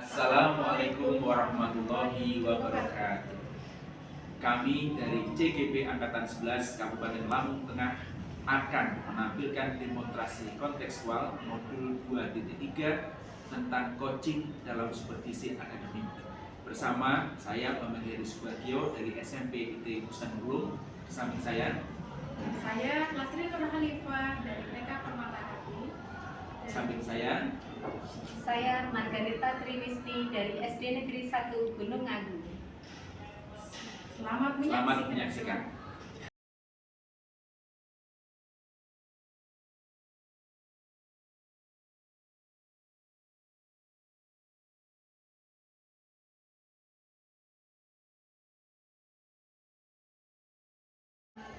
Assalamualaikum warahmatullahi wabarakatuh. Kami dari CGP Angkatan 11 Kabupaten Lampung Tengah akan menampilkan demonstrasi kontekstual modul 2.3 tentang coaching dalam supervisi akademik. Bersama saya Muhammad Heri Subagio dari SMP IT Bustanulung. Samping saya Lastri Nur Khalifah dari TK Permata Hati. Samping saya Margarita Triwisti dari SD Negeri 1 Gunung Agung. Selamat menyaksikan.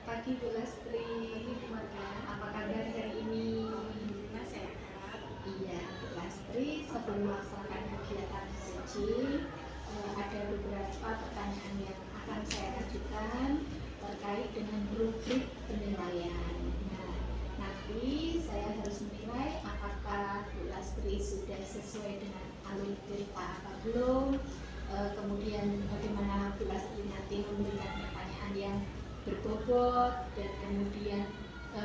Pagi Bu Lastri, apa kabar hari ini? Sehat. Iya, Bu Lastri, sebelum melaksanakan kegiatan coaching, ada beberapa pertanyaan yang akan saya ajukan terkait dengan rubrik penilaian. Nah, nanti saya harus menilai apakah Bu Lastri sudah sesuai dengan alur cerita apa belum. Kemudian bagaimana Bu Lastri nanti memberikan pertanyaan yang berbobot dan kemudian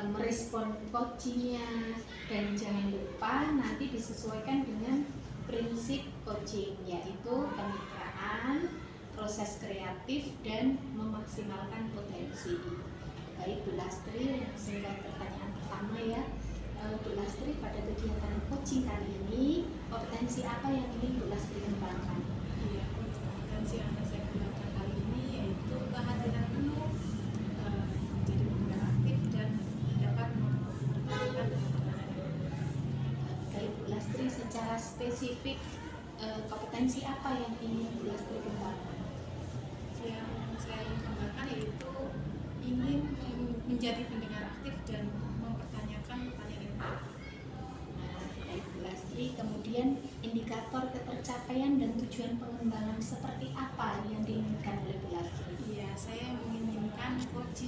merespon coachingnya, dan jangan lupa nanti disesuaikan dengan prinsip coaching, yaitu kemitraan, proses kreatif, dan memaksimalkan potensi. Baik Bu Lastri, langsung ke pertanyaan pertama ya. Bu Lastri, pada kegiatan coaching kali ini kompetensi apa yang ingin Bu Lastri kembangkan? Iya, kompetensi yang saya kembangkan kali ini yaitu kehadiran penuh menjadi pendengar aktif dan dapat mempertahankan Baik Bu Lastri, secara spesifik kompetensi apa yang ingin Bu Lastri kembangkan? yang saya ingin kembangkan yaitu ingin menjadi pendengar aktif dan mempertanyakan pertanyaan yang benar. Baik Bu Lastri, kemudian indikator ketercapaian dan tujuan pengembangan seperti apa yang diinginkan oleh Bu Lastri? Iya, saya menginginkan coach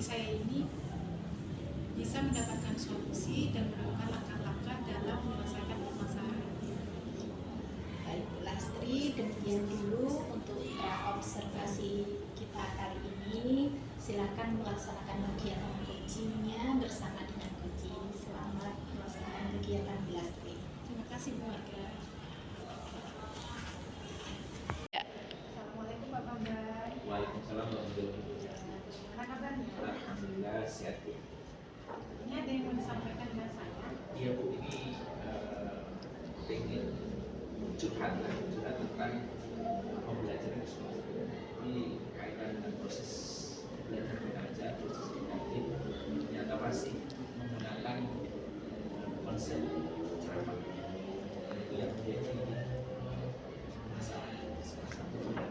saya ini bisa mendapatkan solusi dan menemukan langkah-langkah dalam menyelesaikan permasalahan. Baik Bu Lastri, demikian dulu untuk observasi kita kali ini. Silakan melaksanakan kegiatan coachingnya bersama dengan coaching. Selamat melaksanakan kegiatan Bu Lastri. Terima kasih Bu Marga. Assalamualaikum Bapak Mbak. Waalaikumsalam warahmatullahi wabarakatuh. Gimana kabarnya? Alhamdulillah sehat Bu. Ini ada yang mau disampaikan dengan saya. Iya Bu, ini pengen curhat tentang pembelajaran di sekolah. Ini kaitan dengan proses belajar mengajar, proses didaktik. Ternyata masih menggunakan konsep ceramah. Dan itu yang menjadi masalah di sekolah.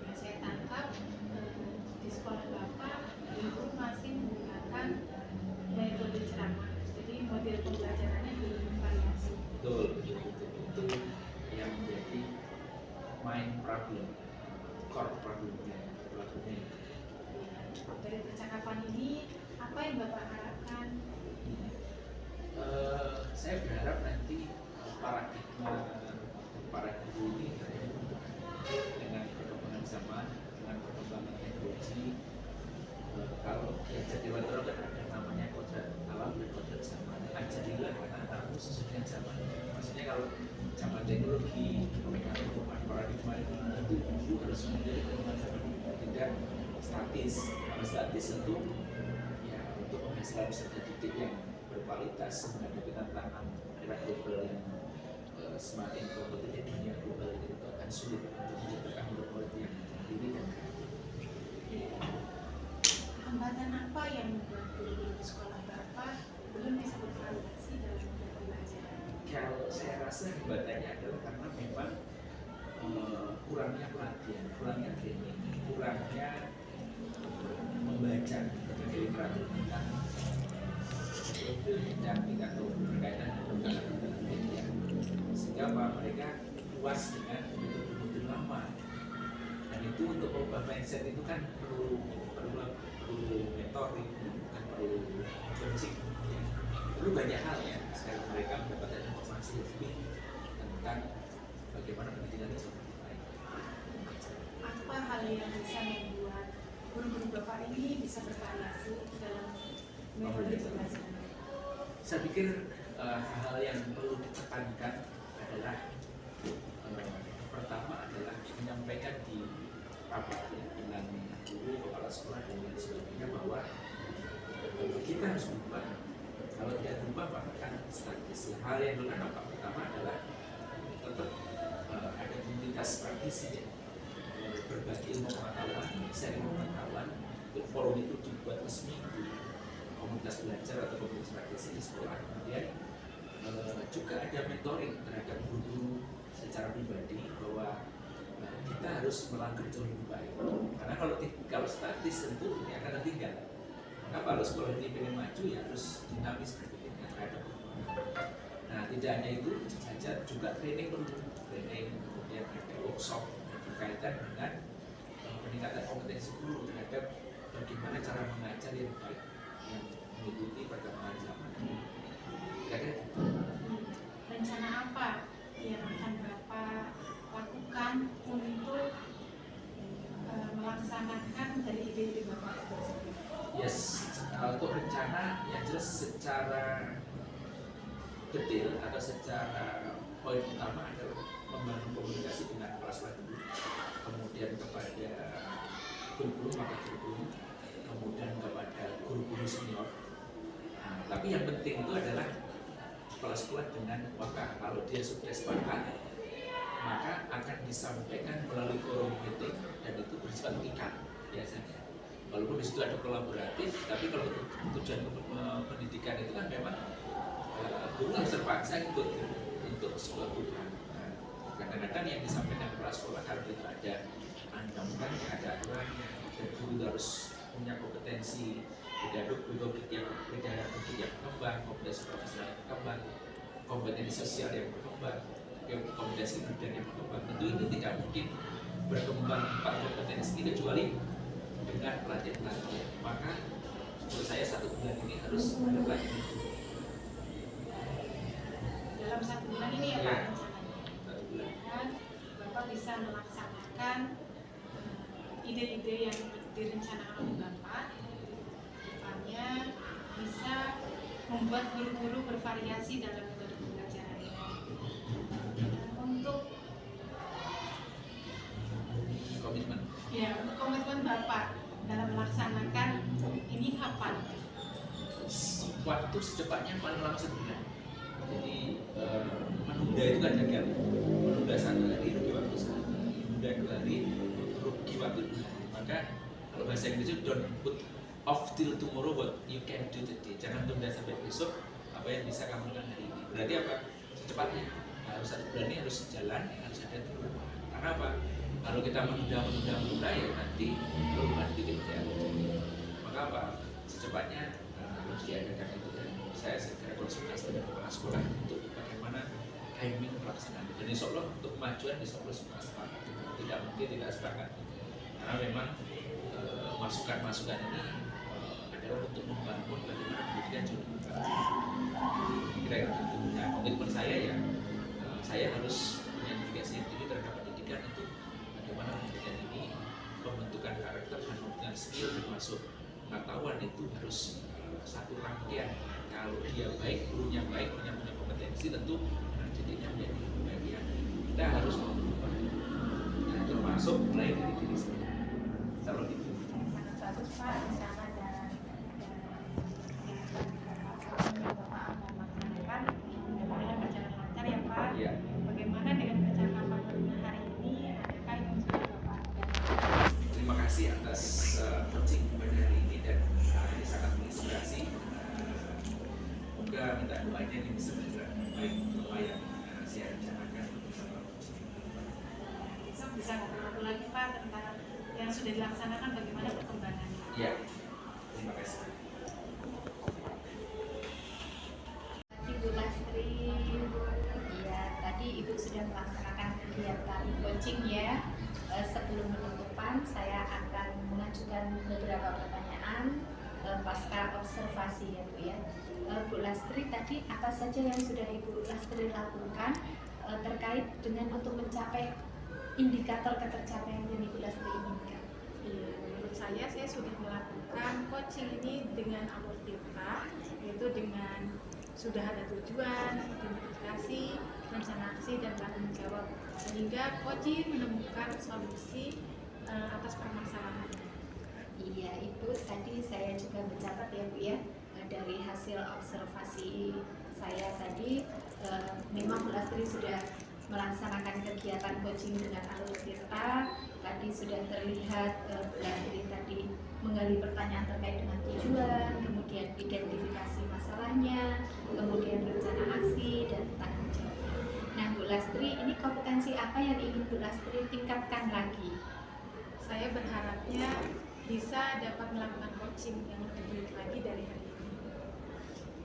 Yang saya tangkap di sekolah Bapak itu masih menggunakan metode ceramah. Jadi model pembelajarannya bervariasi. Betul. Itu yang menjadi main problem, core problemnya. Dari percakapan ini, apa yang Bapak harapkan? Saya berharap nanti para guru ini dengan perkembangan zaman, dengan perkembangan teknologi, kalau belajar di luar kan ada namanya kodrat alam dan kodrat zaman. Ajarilah anak-anakmu sesuai dengan zaman. Maksudnya kalau zaman teknologi, paradigma itu guru harus menjadi perkembangan zaman, tidak statis. Kalau statis tentu ya untuk menghasilkan peserta didik yang berkualitas menghadapi tantangan era global yang semakin kompetitif, dunia global itu akan sulit untuk menciptakan murid-murid yang mandiri dan kreatif. Hambatan apa yang membuat guru di sekolah Bapak belum bisa bervariasi dalam model pembelajaran? Kalau saya rasa hambatannya adalah karena memang kurangnya pelatihan, kurangnya training, kurangnya membaca berbagai literatur tentang didaktik atau berkaitan dengan perkembangan media, sehingga mereka puas dengan metode-metode lama. Dan itu untuk merubah mindset itu kan perlu mentoring, kan perlu coaching, ya. Perlu banyak hal ya. Sekarang mereka mendapatkan informasi, tapi ini bisa bervariasi dalam metode pembelajaran? Saya pikir hal yang perlu ditekankan adalah pertama adalah menyampaikan di rapat dengan guru, kepala sekolah dan lain sebagainya bahwa kita harus berubah. Kalau tidak berubah maka akan statis. Hal yang dilakukan apa? Pertama adalah tetap ada komunitas praktisi ya, berbagi ilmu pengetahuan, sharing pengetahuan. Forum itu dibuat resmi di komunitas belajar atau komunitas praktisi di sekolah. Kemudian juga ada mentoring terhadap guru secara pribadi bahwa kita harus melangkah jauh lebih baik. Karena kalau statis tentu ini akan tertinggal. Maka kalau sekolah ini ingin maju ya harus dinamis berpikirnya terhadap perkembangan. Nah, tidak hanya itu saja, juga training perlu training, kemudian ada workshop berkaitan dengan peningkatan kompetensi guru terhadap bagaimana cara mengajar yang baik yang mengikuti perkembangan zaman. Kira-kira Rencana apa yang akan Bapak lakukan untuk melaksanakan dari ide-ide Bapak tersebut? yes, untuk rencana yang jelas secara detail atau secara poin utama adalah membangun komunikasi dengan kepala sekolah dulu, kemudian kepada guru-guru maka guru-guru, kemudian kepada guru-guru senior. Nah, tapi yang penting itu adalah kepala sekolah dengan maka kalau dia sudah sepakat maka akan disampaikan melalui forum meeting dan itu bersifat ikat biasanya. Walaupun di situ ada kolaboratif, tapi kalau tujuan pendidikan itu kan memang guru harus terpaksa ikut untuk sebuah program. Nah, kadang-kadang yang disampaikan kepala sekolah kalau itu ada undang-undang, ada aturannya, dan guru harus punya kompetensi pedagogik yang berkembang, kompetensi profesional yang berkembang, kompetensi sosial yang berkembang, kompetensi pendidikan yang berkembang. Tentu ini tidak mungkin berkembang empat kompetensi kecuali dengan pelatihan-pelatihan. Maka menurut saya 1 bulan ini harus ada pelatihan itu. Dalam 1 bulan ini ya Ya, Pak rencananya. 1 bulan. Dan Bapak bisa melaksanakan ide-ide yang direncanakan oleh Bapak. Depannya bisa membuat guru-guru bervariasi dalam metode pembelajaran. Untuk Komitmen. untuk komitmen Bapak dalam melaksanakan ini kapan? Waktu secepatnya paling lama 1 bulan. Jadi menunda itu kan gagal. Menunda 1 hari rugi waktu 1 hari, menunda 2 hari rugi waktu 2 hari. Maka kalau bahasa Inggris itu don't put off till tomorrow what you can do today. Jangan tunda sampai besok apa yang bisa kamu lakukan hari ini. Berarti apa? Secepatnya harus 1 bulan ini harus jalan, harus ada perubahan. Karena apa? Kalau kita menunda ya nanti perubahan itu tidak terjadi. Maka apa? Secepatnya harus diadakan itu dan saya segera konsultasi dengan kepala sekolah untuk bagaimana timing pelaksanaan. Dan insya Allah untuk kemajuan insya Allah semua sepakat. Tidak mungkin tidak sepakat. Karena memang masukan-masukan ini adalah untuk membangun bagaimana pendidikan jauh lebih baik. Kira-kira itu. Nah, komitmen saya ya, saya harus punya dedikasi yang tinggi terhadap pendidikan untuk bagaimana pendidikan ini pembentukan karakter dan pembentukan skill termasuk pengetahuan itu harus satu rangkaian. Kalau dia baik, gurunya baik, punya kompetensi, tentu didiknya menjadi lebih baik. Ya. Kita harus mengubah. Nah, termasuk mulai dari diri sendiri. Kalau itu. Sangat bagus Pak, rencana dan Bapak akan laksanakan Mudah-mudahan berjalan lancar ya Pak. Iya. Bagaimana dengan percakapan hari ini? Adakah yang sudah Bapak lakukan? Terima kasih atas coaching pada hari ini dan ini sangat menginspirasi. Semoga minta doanya ini bisa berjalan baik apa yang saya rencanakan bersama coaching. Besok bisa ngobrol lagi Pak tentang yang sudah dilaksanakan bagaimana perkembangannya. Iya. Terima kasih. Ibu Lastri. Ya, tadi Ibu sudah melaksanakan kegiatan coaching ya. Sebelum penutupan, saya akan mengajukan beberapa pertanyaan pasca observasi ya Bu ya. Bu Lastri, tadi apa saja yang sudah Ibu Lastri lakukan terkait dengan untuk mencapai indikator ketercapaian yang Ibu Lastri inginkan? Iya, menurut saya sudah melakukan coaching ini dengan alur tirta, yaitu dengan sudah ada tujuan, identifikasi, rencana aksi, dan tanggung jawab, sehingga coaching menemukan solusi atas permasalahan. Iya, Ibu, tadi saya juga mencatat ya Bu ya, dari hasil observasi saya tadi, memang Bu Lastri sudah melaksanakan kegiatan coaching dengan alur tirta. Tadi sudah terlihat Bu Lastri tadi menggali pertanyaan terkait dengan tujuan, kemudian identifikasi masalahnya, kemudian rencana aksi dan tanggung jawab. Nah Bu Lastri, ini kompetensi apa yang ingin Bu Lastri tingkatkan lagi? Saya berharapnya bisa dapat melakukan coaching yang lebih baik lagi dari hari ini.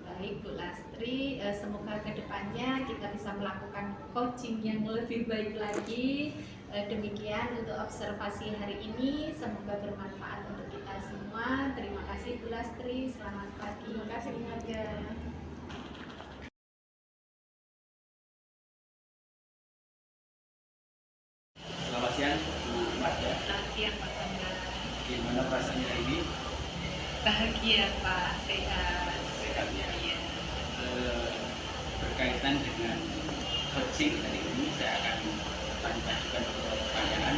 Baik Bu Lastri, semoga kedepannya kita bisa melakukan coaching yang lebih baik lagi. Demikian untuk observasi hari ini, semoga bermanfaat untuk kita semua. Terima kasih Bu Lastri, selamat pagi. Terima kasih Bu Nadia. Selamat siang Bu Marga. Selamat siang Pak Bangga. Gimana perasaannya hari ini? Bahagia Pak, sehat. Sehat ya. Iya. Berkaitan dengan coaching hari ini, saya akan ajukan beberapa pertanyaan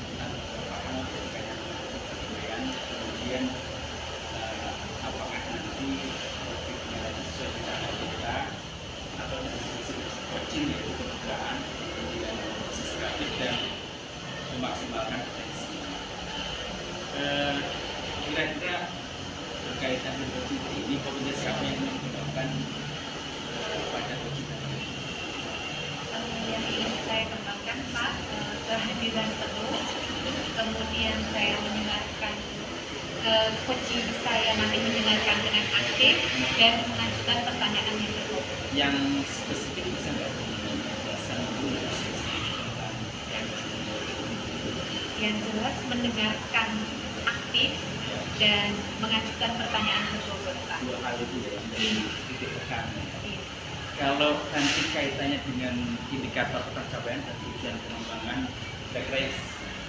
tentang beberapa hal berkaitan dengan kebudayaan. Kemudian apakah nanti topiknya sesuai dengan kita atau disebut coaching, yaitu kebudayaan, kemudian proses kreatif dan memaksimalkan potensi. Kira-kira berkaitan dengan coaching ini, kompetensi apa yang menyebabkan pada coaching tadi? Yang ingin saya kembangkan Pak, kehadiran terus, kemudian saya mendengarkan coaching saya nanti mendengarkan dengan aktif dan mengajukan pertanyaan yang betul. Yang spesifik bisa nggak dijelaskan dulu lebih spesifik tentang Yang jelas mendengarkan aktif dan mengajukan pertanyaan betul Pak. dua hal itu ya yang Iya. titik tekan. Iya. Kalau nanti kaitannya dengan indikator pencapaian dan tujuan pengembangan, kira-kira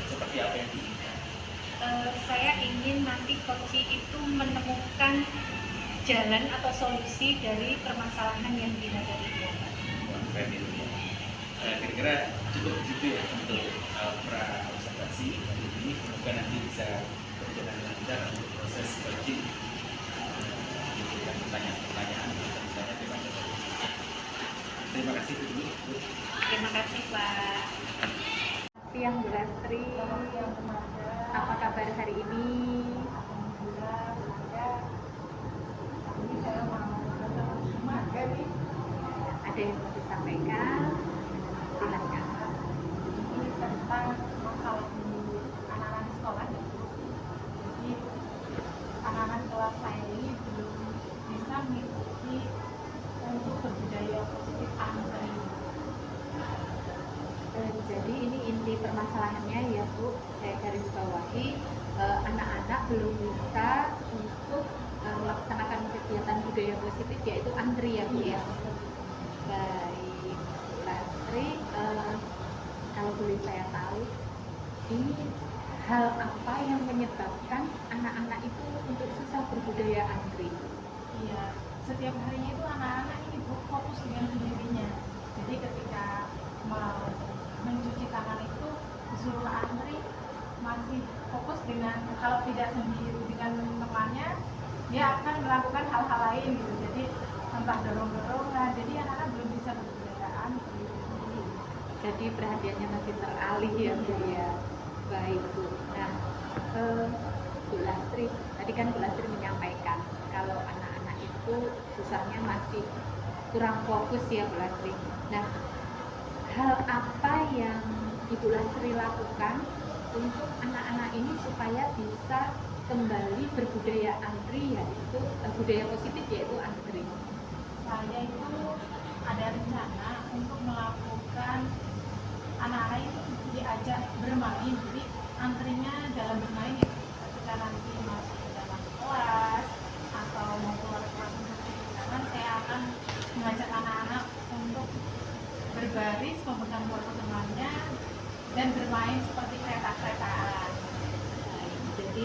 seperti apa yang diinginkan? Saya ingin nanti coaching itu menemukan jalan atau solusi dari permasalahan yang dihadapi dia Pak. Keren itu ya. Kira-kira cukup begitu ya untuk pra observasi hari ini. Semoga nanti bisa berjalan lancar untuk proses coaching. Memberikan pertanyaan-pertanyaan misalnya terima kasih. Terima kasih Bu. Terima kasih Pak. Siang Bu Lastri. Apa kabar hari ini? Alhamdulillah, ada. Ini saya mau Marga nih. Ada yang mau disampaikan? Silakan. Ini tentang masalah di anak-anak di sekolah ya. Jadi anak-anak kelas saya ini belum bisa mengikuti untuk berbudaya positif antri. Jadi ini inti permasalahannya ya Bu, saya garis bawahi, anak-anak belum bisa untuk melaksanakan kegiatan budaya positif yaitu antri ya Bu ya. Baik Bu Lastri, kalau boleh saya tahu, ini hal apa yang menyebabkan anak-anak itu untuk susah berbudaya antri? Iya, setiap harinya itu anak-anak ini Bu fokus dengan dirinya. Jadi ketika mau mencuci tangan itu disuruh antri, masih fokus dengan, kalau tidak sendiri dengan temannya, dia akan melakukan hal-hal lain gitu. Jadi entah dorong-dorongan, jadi anak-anak belum bisa berbudaya antri. Jadi perhatiannya masih teralih ya Bu ya. Baik Bu. Nah, Bu Lastri, tadi kan Bu Lastri menyampaikan kalau anak-anak itu susahnya masih kurang fokus ya Bu Lastri. Nah, hal apa yang Ibu Lastri lakukan untuk anak-anak ini supaya bisa kembali berbudaya antri, yaitu budaya positif yaitu antri? Saya itu ada rencana untuk melakukan anak-anak itu diajak bermain, jadi antrinya dalam bermain ya. Ketika nanti masuk ke dalam kelas atau mau keluar kelas untuk cuci tangan, saya akan mengajak anak-anak untuk berbaris memegang kartu temannya dan bermain seperti kereta-keretaan. Jadi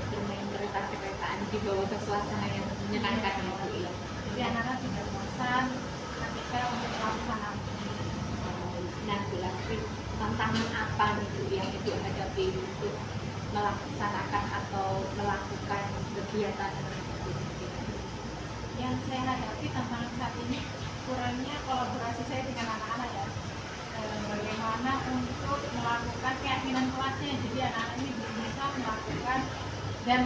bermain kereta-keretaan dibawa ke suasana yang menyenangkan ya Bu ya. Jadi anak-anak tidak bosan ketika untuk melakukan hal ini. Nah Bu Lastri, tantangan apa nih Bu yang Ibu hadapi untuk melaksanakan atau melakukan kegiatan tersebut? Yang saya hadapi tantangan saat ini kurangnya kolaborasi saya dengan anak-anak ya. Bagaimana untuk melakukan keyakinan kelasnya, jadi anak-anak ini belum bisa melakukan dan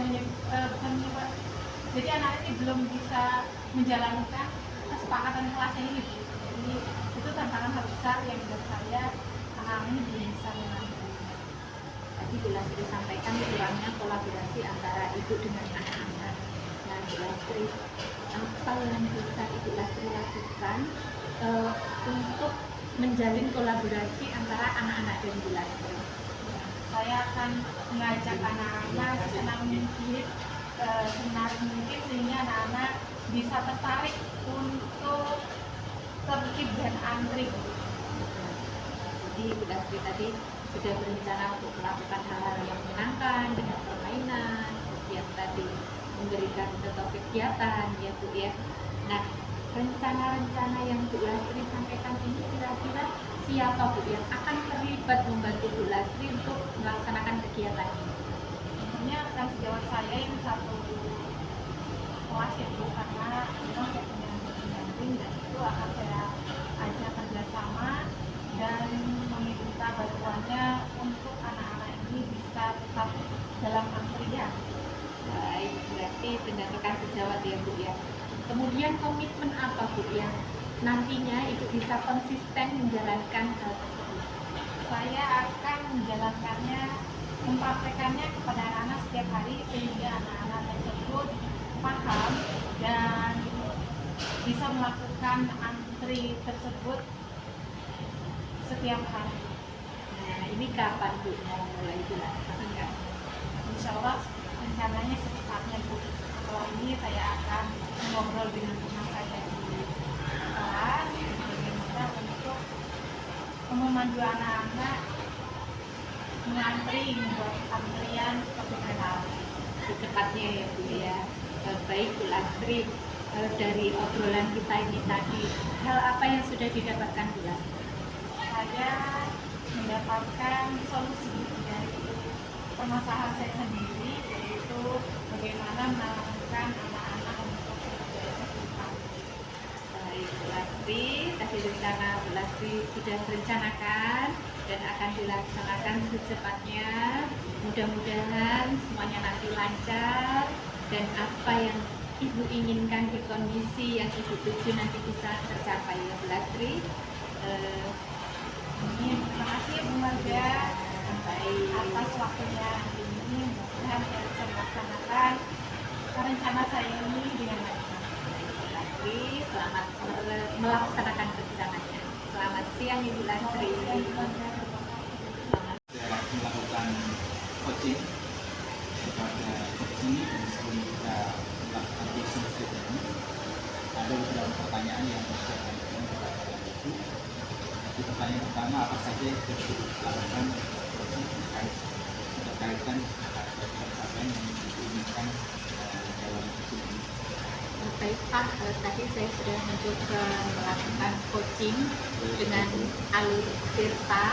jadi anak ini belum bisa menjalankan kesepakatan kelasnya ini Bu. Jadi itu tantangan besar yang menurut saya anak-anak ini belum bisa menangani. Tadi Bu Lastri sampaikan kurangnya kolaborasi antara ibu dengan anak-anak. Nah Bu Lastri, apa yang bisa Ibu Lastri lakukan untuk menjalin kolaborasi antara anak-anak dan Bu Lastri? Saya akan mengajak anak-anak sesenang mungkin, semenarik mungkin sehingga anak-anak bisa tertarik untuk tertib dan antri. Jadi Bu Lastri tadi sudah berencana untuk melakukan hal-hal yang menyenangkan dengan permainan, kemudian tadi memberikan contoh kegiatan ya Bu ya. Nah, rencana-rencana yang Bu Lastri sampaikan ini kira-kira siapa Bu yang akan terlibat membantu Bu Lastri untuk melaksanakan kegiatan ini? Tentunya akan sejawat saya yang satu kelas ya Bu, karena memang saya punya pendamping dan itu akan saya ajak kerjasama dan meminta bantuannya untuk anak-anak ini bisa tetap dalam antrian. Baik, berarti dengan rekan sejawat ya Bu ya. Kemudian komitmen apa Bu yang nantinya Ibu bisa konsisten menjalankan hal tersebut? Saya akan menjalankannya, mempraktekannya kepada anak-anak setiap hari sehingga anak-anak tersebut paham dan bisa melakukan antri tersebut setiap hari. Nah, ini kapan Bu mau mulai dilaksanakan? Insya Allah rencananya secepatnya Bu. Setelah ini saya akan ngobrol dengan teman saya di kelas bagaimana untuk memandu anak-anak mengantri, membuat antrian seperti kereta api. Secepatnya ya Bu ya. Baik Bu Lastri, dari obrolan kita ini tadi, hal apa yang sudah didapatkan Bu Lastri? Saya mendapatkan solusi dari permasalahan saya sendiri, yaitu bagaimana melakukan anak-anak untuk belajar tentang. Baik Bu Lastri, tadi rencana Bu Lastri sudah direncanakan dan akan dilaksanakan secepatnya. Mudah-mudahan semuanya nanti lancar dan apa yang Ibu inginkan di kondisi yang Ibu tuju nanti bisa tercapai ya Bu Lastri. Terima kasih Bu Marga Baik. atas waktunya hari ini. Mudah-mudahan saya bisa melaksanakan rencana saya ini dengan lancar. Bu Lastri, selamat melaksanakan rencananya. Selamat siang Ibu Lastri. Dan Bu Marga, Selamat Saya melakukan coaching kepada coaching meskipun kita melakukan coaching ini ada beberapa pertanyaan yang saya ajukan kepada Ibu. Jadi pertanyaan pertama, apa saja yang harus dilakukan coaching terkaitan apa yang diinginkan dalam coaching ini? Baik Pak, tadi saya sudah mencoba melakukan coaching dengan alur Tirta.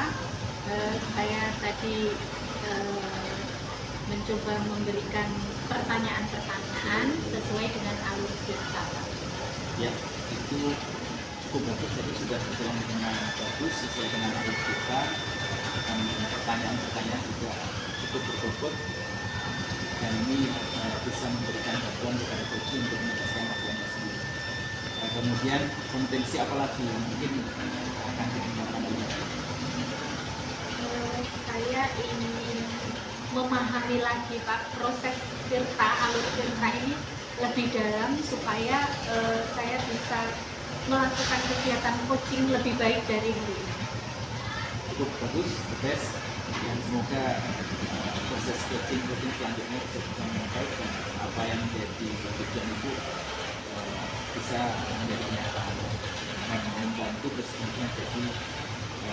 Saya tadi mencoba memberikan pertanyaan-pertanyaan sesuai dengan alur Tirta Pak. Ya, itu cukup bagus, jadi sudah berjalan dengan bagus sesuai dengan alur kita, dan pertanyaan-pertanyaan juga cukup berbobot, dan ini bisa memberikan bantuan kepada coaching untuk menyelesaikan masalahnya sendiri. Kemudian kompetensi apa lagi yang mungkin akan dikembangkan oleh Saya ingin memahami lagi Pak proses Tirta, alur Tirta ini lebih dalam supaya saya bisa melakukan kegiatan coaching lebih baik dari hari ini. cukup bagus, the best, dan semoga proses coaching selanjutnya bisa dengan baik dan apa yang menjadi tujuan itu bisa menjadi nyata dan membantu terus kemudian jadi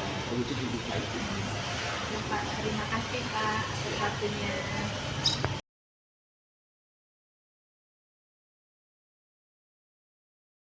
terwujud lebih baik. Pak, terima kasih Pak atas waktunya.